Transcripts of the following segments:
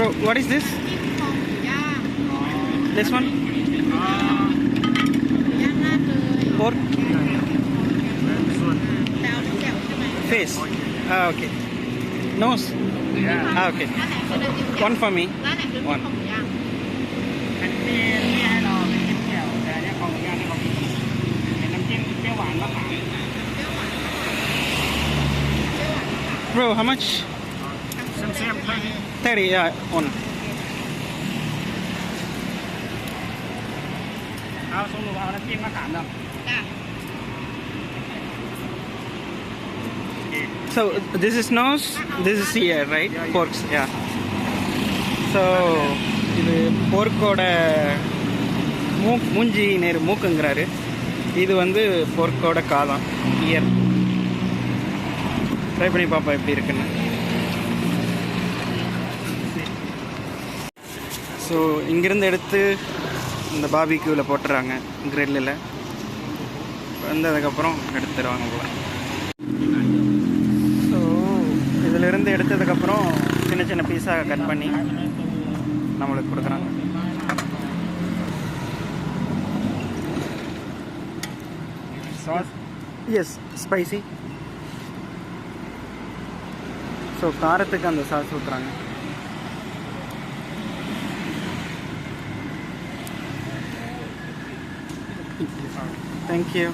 Bro, what is this? This one? Pork? Face? Ah, okay. Nose? Ah, okay. One for me. One. Bro, how much? Same 30, yeah, one. So this is nose, this is ear, right? Porks, yeah. So இது போர்க்கோட மூஞ்சி நேர் மூக்குங்கிறாரு. இது வந்து போர்க்கோட காலம், year. Try பண்ணி பார்ப்போம் எப்படி இருக்குன்னு. ஸோ இங்கேருந்து எடுத்து இந்த பார்பிக்யூவில் போட்டுறாங்க கிரில்லில். வந்ததுக்கப்புறம் எடுத்துருவாங்க போல. ஸோ இதிலிருந்து எடுத்ததுக்கப்புறம் சின்ன சின்ன பீஸாக கட் பண்ணி நம்மளுக்கு கொடுக்குறாங்க. Sauce S spicy. ஸோ காரத்துக்கு அந்த sauce ஊற்றுறாங்க. Thank you.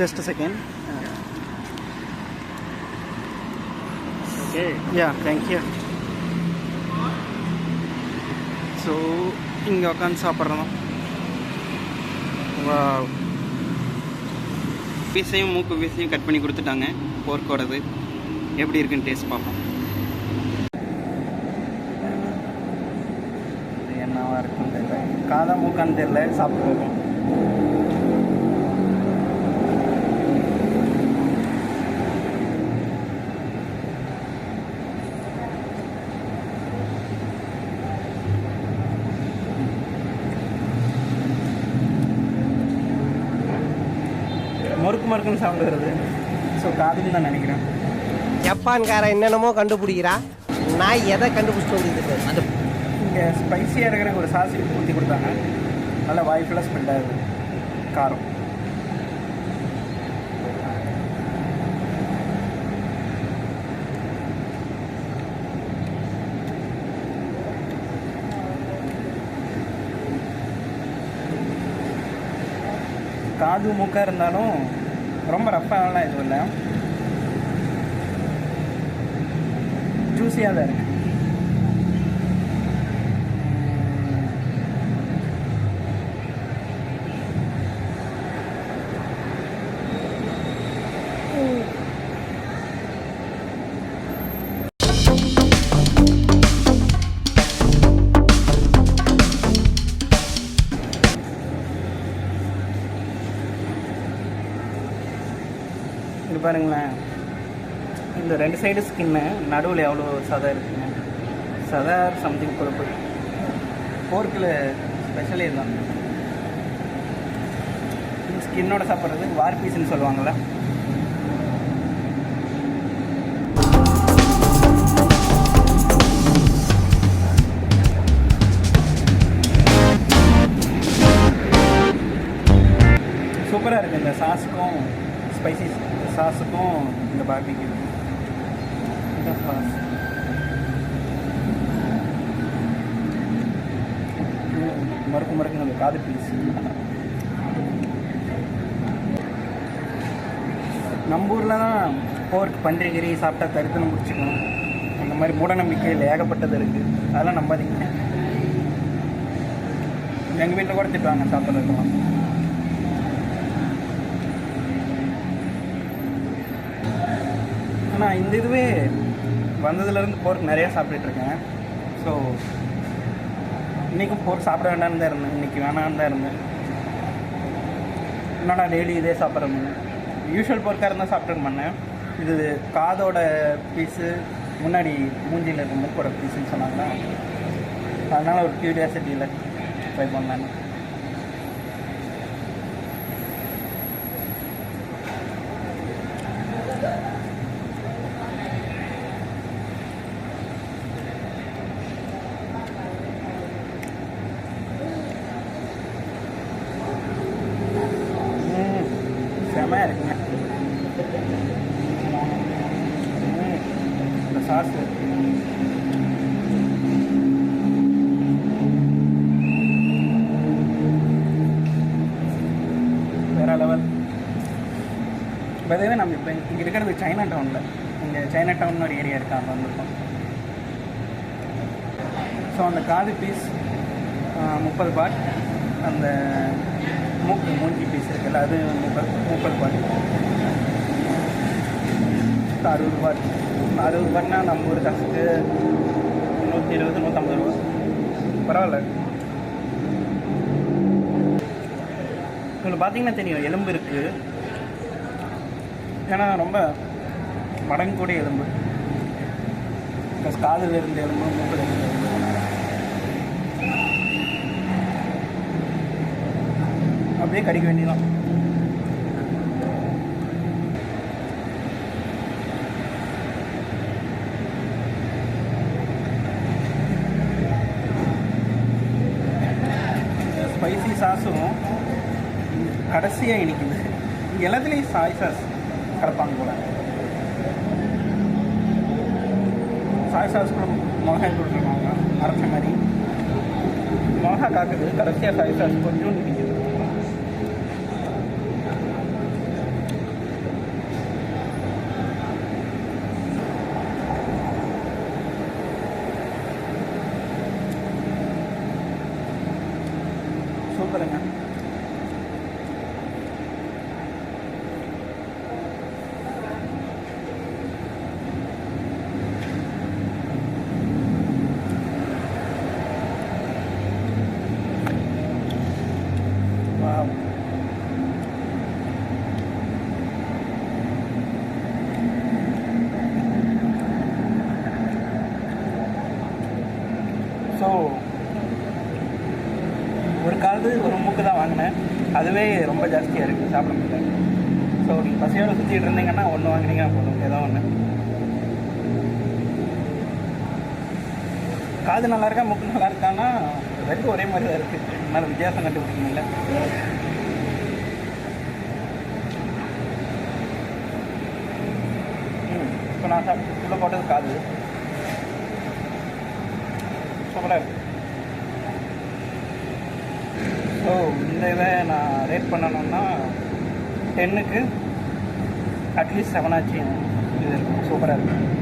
Just a second. Okay. Yeah, thank you. So, இங்கே உட்காந்து சாப்பிட்றோம். வா, பீஸையும் மூக்கு பீஸையும் கட் பண்ணி கொடுத்துட்டாங்க. போர்க்கோடது எப்படி இருக்குன்னு டேஸ்ட் பார்ப்போம். என்னவா இருக்குன்னு தெரியல, காதா மூக்கான்னு தெரியல, சாப்பிடுவோம். மறுக்கு மறுக்குன்னு சாப்பிடுறது. ஸோ காதுன்னு தான் நினைக்கிறேன். ஜப்பான்காரன் என்னென்னமோ கண்டுபிடிக்கிறா, நான் எதை கண்டுபிடிச்சிட்டு வந்துருக்கு. அந்த இங்கே ஸ்பைஸியாக இருக்கிற ஒரு சாஸ் ஊற்றி கொடுத்தாங்க. நல்லா வாய் ஃபுல்லாக ஸ்மெல் ஆகுது காரம். காது மூக்காக இருந்தாலும் ரொம்ப ரஃப்பாகலாம் எதுவும் இல்லை, ஜூஸியாக தான் இருக்குது. இது பாருங்களேன், இந்த ரெண்டு சைடு ஸ்கின்னு நடுவில் எவ்வளோ சதை இருக்குங்க. சதை சம்திங் கொழுப்பு. போர்க்கில் ஸ்பெஷலே இதுதான். ஸ்கின்னோட சாப்பிட்றது வார் பீஸ்ன்னு சொல்லுவாங்கள்ல. சூப்பராக இருக்குது இந்த சாஸுக்கும், ஸ்பைசி சாஸுக்கும் இந்த பார்பிக்யூ. இந்த சாஸ் மறுக்கு மறுக்குங்க அந்த காது பீஸ். நம்ம ஊரில் தான் போர்க் பன்றிகிரி சாப்பிட்டா தருத்தனம் பிடிச்சிக்கணும், அந்த மாதிரி மூடநம்பிக்கையில் ஏகப்பட்டது இருக்குது. அதெல்லாம் நம்பாதீங்க. எங்கள் வீட்டில் கூட திட்டுவாங்க சாப்பிட்றதுக்கெல்லாம். ஆனால் இந்த இதுவே வந்ததுலேருந்து போர்க் நிறையா சாப்பிட்டுட்ருக்கேன். ஸோ இன்றைக்கும் போர்க் சாப்பிட வேண்டாம்னு தான் இருந்தேன், இன்றைக்கி வேணான்னு தான் இருந்தேன். என்னடா டெய்லி இதே சாப்பிட்றேன்னு. யூஷுவல் போர்க்காக இருந்தால் சாப்பிட்டுக்க மாட்டேன். இது காதோட பீஸு, முன்னாடி மூஞ்சியில் இருக்க மூக்கோட பீஸுன்னு சொன்னாங்களா, அதனால் ஒரு க்யூரியாசிட்டியில் ட்ரை பண்ணேன். செமையாக இருக்குங்க. இந்த சாஸ் வேற லெவல். பதவே நம்ம இப்போ இங்கே இருக்கிறது சைனா டவுனில். இங்கே சைனா டவுன் ஒரு ஏரியா இருக்கா, அங்கே வந்திருக்கோம். ஸோ அந்த காது பீஸ் 30 பாட், அந்த மூஞ்சி பீஸ் இருக்குல்ல அது 30 பாட், 60 பாட். 60 பாட்னா நம்ம ஒரு காசுக்கு 120 150 ரூபா. பரவாயில்ல. உங்களுக்கு பார்த்தீங்கன்னா தெரியும் எலும்பு இருக்குது. ஏன்னா ரொம்ப மடங்கு கூட எலும்பு, ப்ளஸ் காதில் இருந்த எலும்பு, மூக்கில் இருந்த எலும்பு. அப்படியே கடிக்க வேண்டியதான். ஸ்பைசி சாஸும் கடைசியாக இனிக்குது. இங்கே எல்லாத்துலேயும் சாய் சாஸ் கலப்பாங்க போல. சாய் சாஸ் கூட மிளகாய் கொடுத்துருக்காங்க அரைச்ச மாதிரி. மிளகா காக்குது, கடைசியாக சாய் சாஸ் கொஞ்சம் இனிக்குது. சூப்பருங்க. Wow. ஸோ ஒரு காது ஒரு மூக்கு தான் வாங்கினேன். அதுவே ரொம்ப ஜாஸ்தியாக இருக்குது, சாப்பிட முடியல. ஸோ நீங்கள் பசியோடு சுற்றிட்டு இருந்தீங்கன்னா ஒன்று வாங்கினீங்கன்னா போதும், ஏதோ ஒன்று. காது நல்லா இருக்கா மூக்கு நல்லா இருக்கான்னா ரெண்டும் ஒரே மாதிரி தான் இருக்குது. அதனால் வித்தியாசம் கண்டுபிடிக்கணும்ல. இப்போ நான் சாப்பிட்டு போட்டது காது சூப்பராக இருக்குது. ஸோ இந்த இதை நான் ரேட் பண்ணணும்னா 10க்கு அட்லீஸ்ட் 7 ஆச்சு. இது இருக்குது, சூப்பராக இருக்குது.